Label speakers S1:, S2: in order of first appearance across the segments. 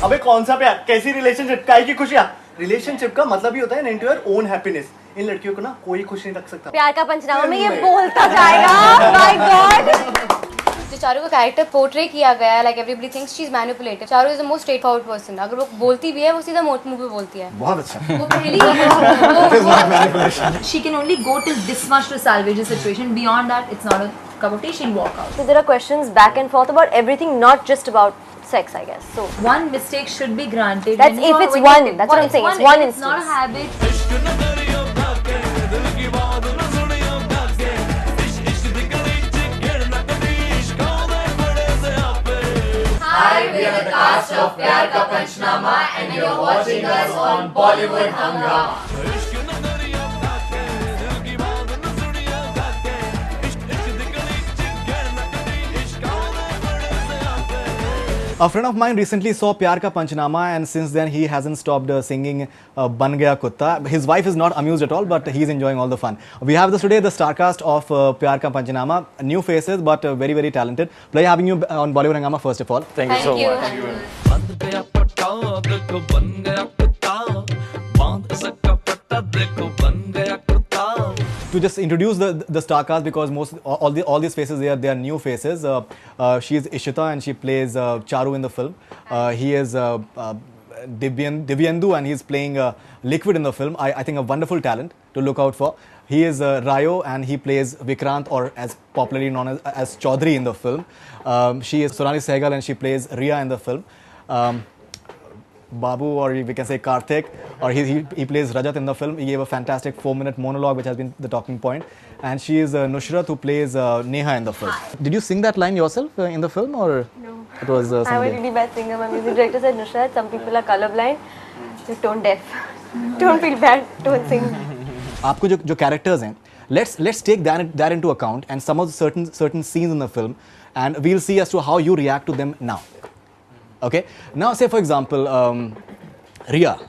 S1: अबे कौन सा प्यार, कैसी रिलेशनशिप, काय की खुशियाँ? रिलेशनशिप का मतलब ही होता है into your own happiness. इन लड़कियों को ना कोई खुश नहीं रख सकता.
S2: प्यार का पंचनामा में ये बोलता जाएगा. My God.
S3: जो चारू का कैरेक्टर पोर्ट्रे किया गया है, like everybody thinks she's manipulative. Charu is the most straightforward person. अगर वो बोलती भी है, वो सीधा मुंह पे बोलती है.
S1: बहुत अच्छा.
S3: वो पहली
S4: She can only go till this much to salvage the situation. Beyond that, it's not a cup of tea. She'll walk out.
S2: So there are questions back and forth about everything, not just about sex, I guess. So
S4: one mistake should be granted.
S2: That's if it's one. That's what I'm saying. It's one instance.
S4: It's not a habit.
S5: Hi, we are the cast of Pyaar Ka Punchnama and you're watching us on Bollywood Hungama.
S1: A friend of mine recently saw Pyaar Ka Punchnama and since then he hasn't stopped singing Ban Gaya Kutta. His wife is not amused at all, but he's enjoying all the fun. We have this today, the starcast of Pyaar Ka Punchnama. New faces, but very, very talented. Pleasure having you on Bollywood Hungama, first of all.
S5: Thank you so much.
S1: To just introduce the starcast, because all these faces they are new faces. She is Ishita and she plays Charu in the film. He is Divyendu and he is playing Liquid in the film. I think a wonderful talent to look out for. He is Rayo and he plays Vikrant, or as popularly known as Chaudhary in the film. She is Sonalli Sehgal and she plays Riya in the film. Babu, or we can say Karthik, or he plays Rajat in the film. He gave a fantastic 4-minute monologue which has been the talking point. And she is Nushrat, who plays Neha in the film. Did you sing that line yourself in the film, or
S2: no,
S1: it was
S2: I'm a
S1: somebody?
S2: really bad singer. My music director said, Nushrat, some people are colorblind. You're tone deaf. Don't feel bad. Don't sing.
S1: आपको जो characters हैं, let's take that into account and some of the certain scenes in the film, and we'll see as to how you react to them now. Okay. Now, say for example, Riya.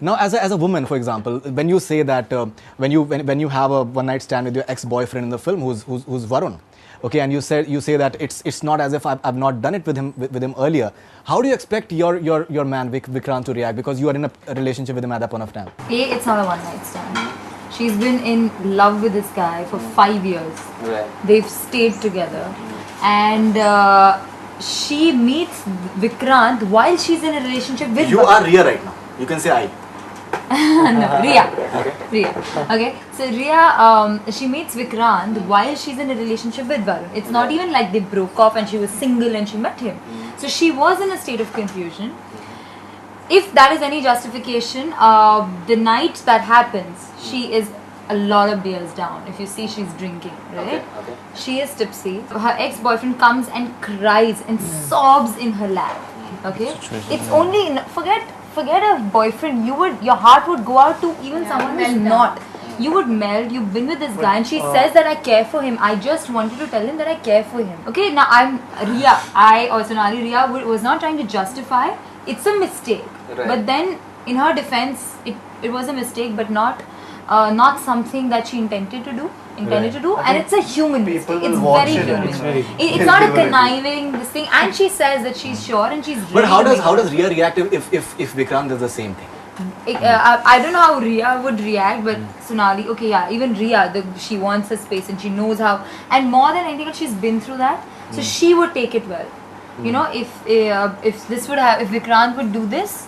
S1: Now, as a woman, for example, when you say that when you have a one-night stand with your ex-boyfriend in the film, who's Varun, okay, and you say that it's not as if I've not done it with him earlier. How do you expect your man Vikrant to react, because you are in a relationship with him at that point of time?
S4: It's not a one-night stand. She's been in love with this guy for 5 years.
S5: Right.
S4: They've stayed together, and she meets Vikrant while she's in a relationship with.
S1: You are Riya right now. You can say I.
S4: No, Riya.
S1: Okay.
S4: Riya. Okay. So Riya, she meets Vikrant while she's in a relationship with Varun. It's not even like they broke off and she was single and she met him. So she was in a state of confusion. If that is any justification, the night that happens, she is a lot of beers down. If you see, she's drinking, right?
S5: Okay.
S4: She is tipsy. Her ex-boyfriend comes and cries and sobs in her lap. Okay, it's only forget a boyfriend. Your heart would go out to even someone who's not. You would melt. You've been with this guy, and she says that I care for him. I just wanted to tell him that I care for him. Okay, now I'm Riya. Sonali Riya was not trying to justify. It's a mistake.
S5: Right.
S4: But then, in her defense, it was a mistake, but not something that she intended to do. And it's a human mistake. It's very human. It's not a conniving this thing. And she says that she's sure and she's ready.
S1: But how does Riya react if Vikrant does the same thing?
S4: I don't know how Riya would react, but Sonali, okay, yeah, even Riya, she wants her space and she knows how, and more than anything else, she's been through that, so she would take it well. You know, if Vikrant would do this,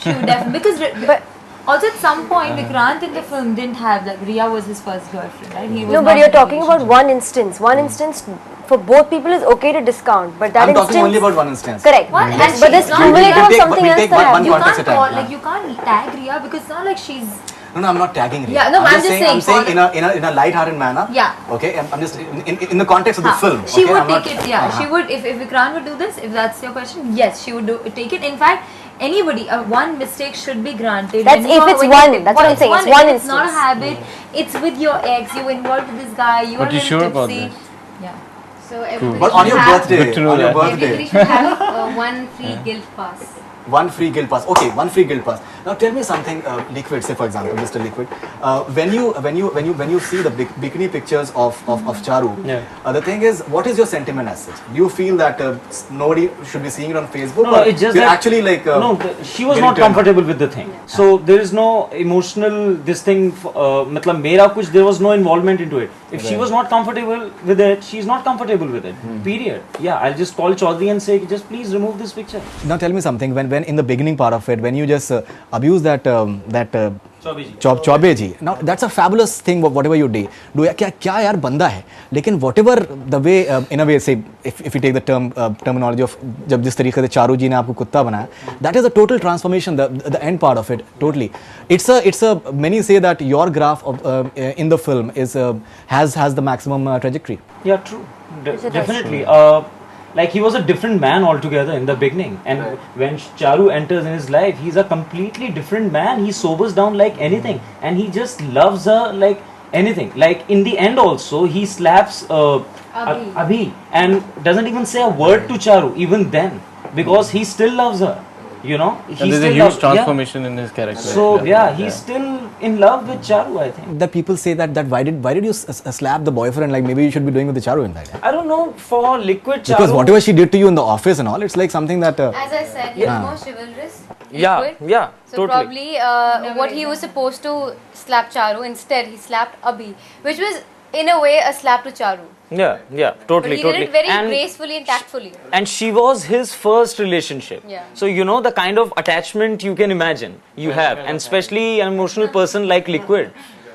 S4: she would definitely, but also at some point Vikrant in the film didn't have, like, Riya was his first girlfriend, right? He was
S2: No, but you're talking about one instance. One instance for both people is okay to discount, but that
S1: I'm
S2: instance.
S1: talking only about one instance.
S2: Correct.
S4: And
S2: But there's cumulative of something else that happens.
S4: you
S1: context at a
S4: can't
S1: time.
S4: like you can't tag Riya because it's not like she's.
S1: No, I'm not tagging Riya.
S4: Yeah, no, I'm just saying
S1: I'm saying in a light-hearted manner.
S4: Yeah.
S1: Okay, I'm just in the context of the film.
S4: She
S1: okay?
S4: would
S1: I'm
S4: take
S1: not,
S4: it. Yeah, she would. If Vikrant would do this, if that's your question, yes, she would take it. In fact, anybody, one mistake should be granted.
S2: That's if it's one. That's what I'm saying. It's one
S4: It's not a
S2: instance.
S4: habit. It's with your ex. You involved with this guy. You are
S5: But you sure about
S4: tipsy.
S5: this?
S4: Yeah.
S3: So everybody
S1: But on your birthday,
S6: Good to know
S1: on your
S6: that.
S1: birthday,
S3: everybody should have one free guild pass.
S1: one free guild pass. Okay, one free guild pass. Now tell me something, Liquid. Say for example, Mr. Liquid. When you see the bikini pictures of Charu, the thing is, what is your sentiment as such? Do you feel that nobody should be seeing it on Facebook?
S6: No,
S1: or
S6: it's just
S1: you're
S6: that
S1: actually like
S6: she was
S1: getting
S6: not
S1: turned on?
S6: comfortable with the thing. So there is no emotional this thing. मतलब मेरा कुछ there was no involvement into it. If she was not comfortable with it, she's not comfortable with it. Period. Yeah, I'll just call Chaudhary and say, just please remove this picture.
S1: Now tell me something. When in the beginning part of it, when you just abuse that Chaube ji. Now that's a fabulous thing. Whatever you do, क्या यार बंदा है. लेकिन whatever the way in a way, say if you take the terminology of जब जिस तरीके से चारू जी ने आपको कुत्ता बनाया, that is a total transformation. The end part of it totally. It's a many say that your graph of in the film is has the maximum trajectory.
S6: Yeah, true. Definitely. Like he was a different man altogether in the beginning, and when Charu enters in his life, he's a completely different man. He sobers down like anything, and he just loves her like anything. Like in the end, also he slaps Abhi and doesn't even say a word to Charu even then, because he still loves her. You know,
S7: and there's a huge transformation in his character.
S6: So he's still in love with Charu, I think.
S1: That people say that why did you slap the boyfriend? Like maybe you should be doing with the Charu in fact.
S6: I don't know, for Liquid Charu,
S1: Because whatever she did to you in the office and all, it's like something that.
S3: As I said, he's more chivalrous.
S6: Yeah,
S3: Liquid.
S6: yeah,
S3: So
S6: totally.
S3: probably what he was supposed to slap Charu, instead he slapped Abhi, which was in a way a slap to Charu.
S6: Yeah, totally,
S3: But he
S6: totally.
S3: did it very
S6: And
S3: gracefully and tactfully.
S6: And she was his first relationship.
S3: Yeah.
S6: So you know the kind of attachment you can imagine you have, and especially an emotional person like Liquid.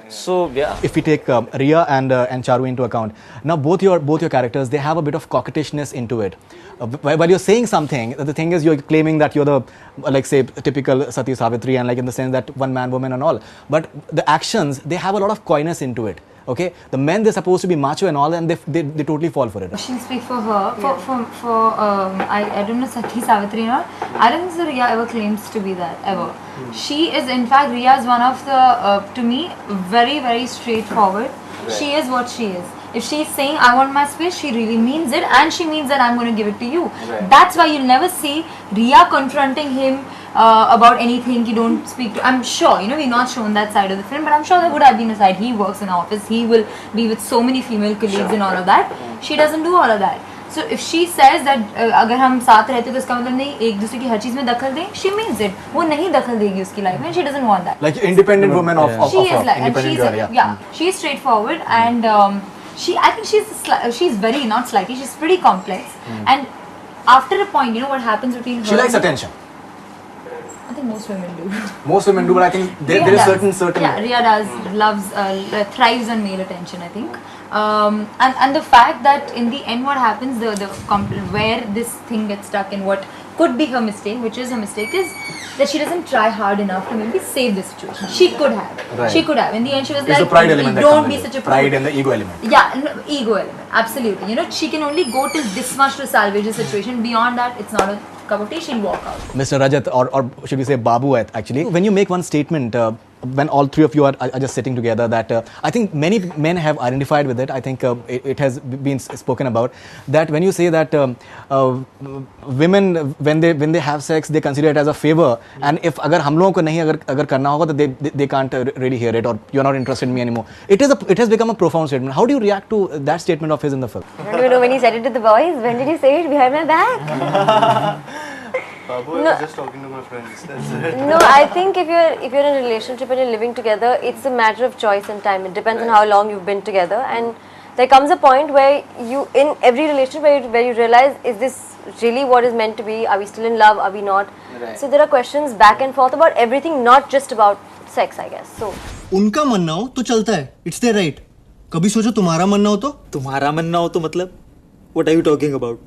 S6: So yeah.
S1: If we take Riya and Charu into account, now both your characters, they have a bit of coquettishness into it. While you're saying something, the thing is you're claiming that you're the like say typical Sati Savitri, and like in the sense that one man, woman and all. But the actions, they have a lot of coyness into it. Okay, the men, they're supposed to be macho and all, and they totally fall for it.
S4: She'll speak for her. I don't know Sati Savitri or I don't think so Riya ever claims to be that ever. She is, in fact, Riya is one of the to me very, very straightforward. She is what she is. If she's saying I want my space, she really means it, and she means that I'm going to give it to you. That's why you'll never see Riya confronting him about anything. You don't speak to. I'm sure, we've not shown that side of the film, but I'm sure there would have been a side. He works in an office. He will be with so many female colleagues and all of that. She doesn't do all of that. So if she says that अगर हम साथ रहते तो इसका मतलब नहीं एक दूसरे की हर चीज में दखल दें, she means it. वो नहीं दखल देगी उसकी life में. She doesn't want that.
S1: Like independent woman of
S4: she is like, and
S1: independent
S4: she's
S1: girl,
S4: she's straightforward, and I think she's very, not slightly, she's pretty complex, and after a point, what happens between her.
S1: She likes attention.
S4: I think most women do.
S1: Most women do, but I think there is certain.
S4: Yeah, Riya does, loves, thrives on male attention, I think. And the fact that in the end what happens, where this thing gets stuck in what could be her mistake, which is her mistake, is that she doesn't try hard enough to maybe save the situation. She could have.
S1: Right.
S4: She could have. In the end, she was
S1: There's
S4: like,
S1: a pride element that
S4: don't
S1: comes
S4: be
S1: in
S4: such
S1: it.
S4: a
S1: Pride and the ego element.
S4: Yeah, no, ego element. Absolutely. She can only go till this much to salvage the situation. Beyond that, it's not a cup of tea. She'll walk out.
S1: Mr. Rajat, or should we say Babu, actually, when you make one statement, when all three of you are just sitting together, that I think many men have identified with it. I think it has been spoken about that when you say that women, when they have sex, they consider it as a favor, and if अगर हम लोगों को नहीं अगर करना होगा, तो they can't really hear it, or you're not interested in me anymore. It has become a profound statement. How do you react to that statement of his in the film?
S2: I don't even know when he said it to the boys. When did he say it? Behind my back?
S7: Babu, I was just talking to my friends. That's it.
S2: No, I think if you're in a relationship and you're living together, it's a matter of choice and time. It depends on how long you've been together, and there comes a point where you, in every relationship, where you realize, is this really what is meant to be? Are we still in love? Are we not? Right. So there are questions back and forth about everything, not just about sex, I guess. So
S8: उनका मानना हो तो चलता है. It's their right. कभी सोचो तुम्हारा मानना हो तो?
S9: तुम्हारा मानना हो तो मतलब? What are you talking about?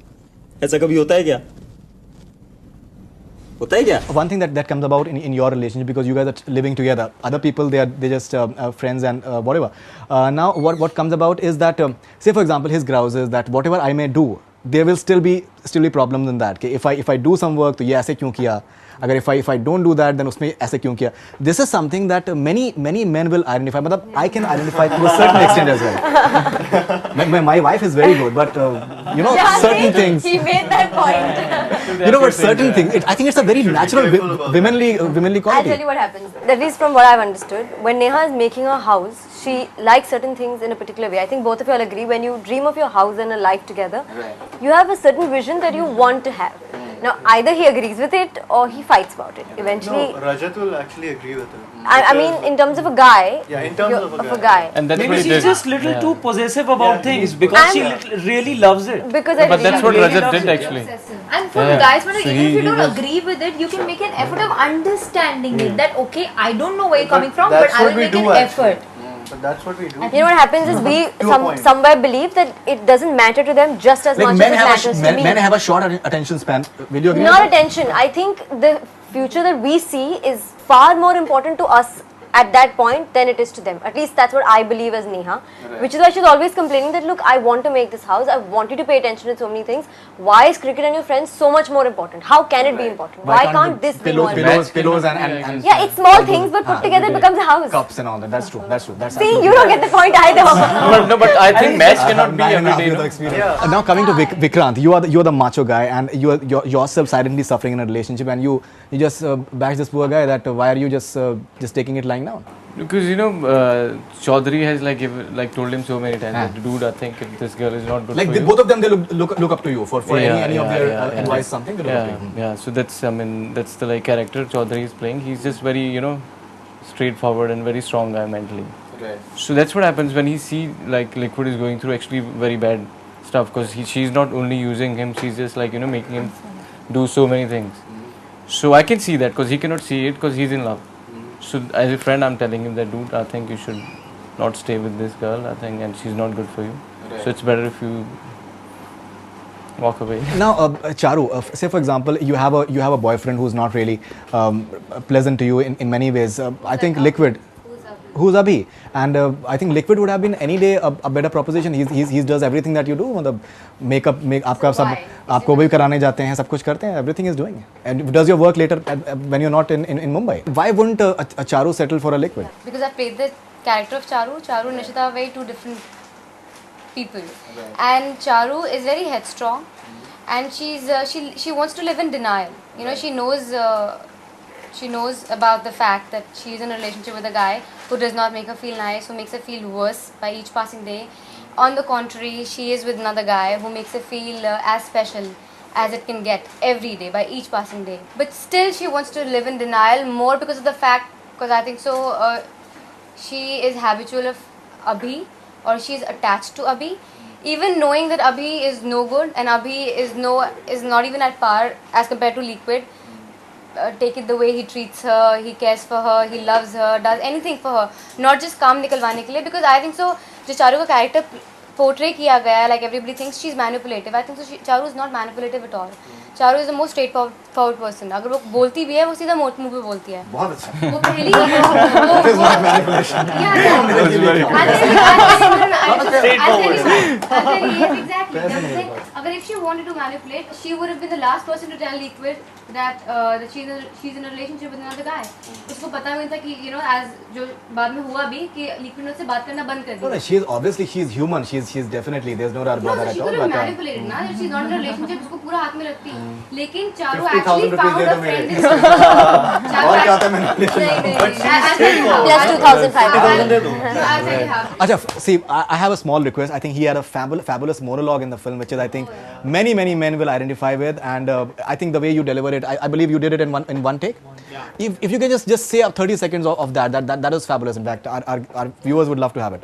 S9: ऐसा कभी होता है क्या?
S1: One thing that comes about in your relationship, because you guys are living together, other people, they're just friends and whatever. Now what comes about is that say for example his grouses that whatever I may do, there will still be still be problems in that. कि if I do some work तो ये ऐसे क्यों किया? अगर if I don't do that then उसमें ऐसे क्यों किया? This is something that many men will identify. मतलब I can identify to a certain extent as well. My wife is very good, but you know certain things.
S2: He made that point.
S1: You know what? Certain things. I think it's a very natural womanly
S2: I'll
S1: quality.
S2: tell you what happens. At least from what I've understood, when Neha is making a house, she likes certain things in a particular way. I think both of you all agree. When you dream of your house and a life together, you have a certain vision that you want to have. Now, either he agrees with it or he fights about it. Eventually,
S7: No, Rajat will actually agree with her.
S2: I mean, in terms of a guy,
S7: Yeah, in terms
S2: you're-
S7: of a
S2: guy.
S7: guy.
S10: And that's
S6: Maybe
S10: what he
S6: she's
S10: did.
S6: just little too possessive about things because she really loves it.
S2: Because I
S10: But
S2: really
S10: that's what
S2: agree.
S10: Rajat did actually.
S4: And for
S10: Yeah.
S4: guys, when
S10: So
S4: even if you
S10: he
S4: don't
S10: was-
S4: agree with it, you can make an effort of understanding it. That okay, I don't know where you're coming from,
S7: That's
S4: but I
S7: what
S4: will
S7: we
S4: make
S7: do
S4: an
S7: actually.
S4: effort.
S7: But that's what we do.
S2: You know what happens is we
S7: a point.
S2: somewhere believe that it doesn't matter to them just as
S1: Like
S2: much
S1: men
S2: as it matters to me.
S1: men have a short attention span. Will you agree?
S2: Not
S1: with that?
S2: attention. I think the future that we see is far more important to us at that point than it is to them. At least that's what I believe as Neha. Which is why she's always complaining that, look, I want to make this house. I want you to pay attention to so many things. Why is cricket and your friends so much more important? How can it be important? Why can't this be more important?
S1: pillows and
S2: Yeah, it's small things, but put together it becomes a house.
S1: cups and all that. That's true. That's true. That's
S2: See, you don't get the point either.
S10: No, but I think match cannot be every day. No?
S1: experience. Now coming to Vikrant, you are the macho guy, and you're yourself silently suffering in a relationship, and you just bash this poor guy. That why are you just taking it lying down?
S10: Because you know, Chaudhary has told him so many times that, dude, I think if this girl is not good
S1: Like
S10: for
S1: they,
S10: you.
S1: both of them, they look up to you for any of their advice,
S10: yeah.
S1: something. They look up to you.
S10: Yeah. So that's the character Chaudhary is playing. He's just very straightforward and very strong guy mentally.
S1: Right.
S10: So that's what happens when he see Liquid is going through actually very bad stuff, because she's not only using him, she's just making him do so many things. So I can see that because he cannot see it because he's in love. So as a friend, I'm telling him that, dude, I think you should not stay with this girl. I think, and she's not good for you. So it's better if you walk away.
S1: Now, Charu, say for example, you have a boyfriend who's not really pleasant to you in many ways. I think Liquid. Who's Abhi? And I think Liquid would have been any day a better proposition. He does everything that you do. मतलब makeup आपका सब आपको भी कराने जाते हैं, सब कुछ करते हैं. Everything is doing. And does your work later when you're not in Mumbai. Why wouldn't a Charu settle for a Liquid?
S3: Because I played the character of Charu. Charu and Ishita are very two different people. And Charu is very headstrong, and she wants to live in denial. You know, she knows about the fact that she is in a relationship with a guy who does not make her feel nice, who makes her feel worse by each passing day. On the contrary, she is with another guy who makes her feel as special as it can get every day by each passing day. But still she wants to live in denial more because of the fact, because I think so she is habitual of Abhi, or she is attached to Abhi, even knowing that Abhi is no good and Abhi is not even at par as compared to Liquid. Take it the way he treats her, he cares for her, he loves her, does anything for her, not just काम निकलवाने के लिए. Because I think so जो चारू का character portray किया गया है, like everybody thinks she's manipulative. I think so Charu is not manipulative at all. Charu is the most straightforward person. अगर वो बोलती भी है, वो सीधा मुंह पे बोलती है.
S1: बहुत अच्छा.
S3: वो पहली That is not manipulation. If she wanted to manipulate, she would have been the last person to tell Liquid that she's in a relationship with another guy. उसको पता नहीं था कि as जो बाद में हुआ भी कि Liquid ने उससे बात करना बंद कर दिया.
S1: No, she's human. She's definitely, there's no doubt about that
S3: She
S1: at all.
S3: could have
S1: But
S3: manipulated ना, if she's not in a relationship उसको पूरा हाथ में रखती. लेकिन Charu
S1: 50,000
S3: actually
S1: rupees
S3: found
S1: they
S3: a
S1: दो
S3: friend
S1: मेरे.
S3: in
S1: और क्या होता है manipulation?
S2: Plus 2,500.
S3: I'll tell you how.
S1: Acha, see, I have a small request. I think he had a fabulous monologue in the film, which is I think many men will identify with, and I think the way you deliver it, I believe you did it in one take.
S7: Yeah.
S1: If you can just say up 30 seconds of that is fabulous. In fact, our viewers would love to have it.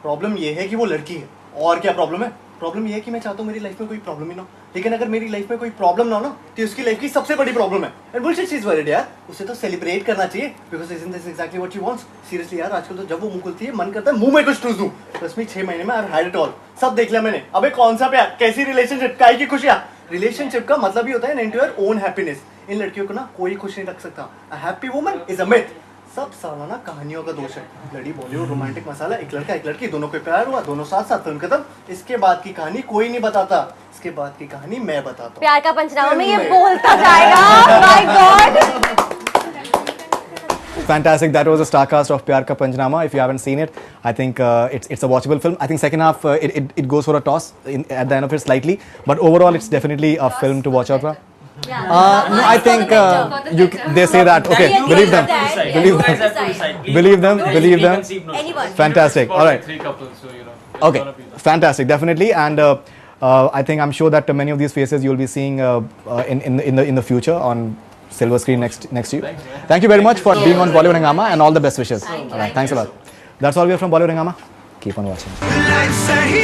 S7: Problem ये है कि वो लड़की है, और क्या problem है? Problem ये है कि मैं चाहता हूँ मेरी लाइफ में कोई प्रॉब्लम ही ना हो, लेकिन अगर मेरी लाइफ में कोई प्रॉब्लम ना हो ना तो उसकी लाइफ की सबसे बड़ी प्रॉब्लम है. And bullshit she is worried यार, उसे तो सेलिब्रेट करना चाहिए because isn't this exactly what she wants. Seriously यार, आजकल तो जब वो मुंह खुलती है मन करता है मुंह में कुछ ठूस दूं. ट्रस्ट मी 6 महीने में I have had it all. सब देख लिया मैंने. अबे कौन सा प्यार, कैसी रिलेशनशिप, काहे की खुशियां. रिलेशनशिप का मतलब ही होता है and to your own happiness. इन लड़कियों को ना कोई खुश नहीं रख सकता. A happy woman is a myth. सब सालाना कहानियों का दोष है। ब्लडी बॉलीवुड रोमांटिक मसाला, एक लड़का एक लड़की, दोनों को प्यार हुआ, दोनों साथ साथ, फिल्म खत्म। इसके बाद की कहानी कोई नहीं बताता, इसके बाद की कहानी मैं बताता हूँ।
S2: प्यार का पंचनामा में ये बोलता जाएगा। My God.
S1: Fantastic. That was a starcast of Pyaar Ka Punchnama. If you haven't seen it, I think it's a watchable film. I think second half it goes for a toss at the end of it slightly, but overall it's definitely a film to watch out for. No, I think they say that. Okay, believe them. Believe them.
S2: Anyone.
S1: Fantastic. All right.
S10: 3 couples, so you know.
S1: Okay, fantastic, definitely, and I think I'm sure that many of these faces you'll be seeing in the future on silver screen next to you. Thank you very much for being on Bollywood Hungama and all the best wishes. All right, thanks a lot. That's all we have from Bollywood Hungama. Keep on watching.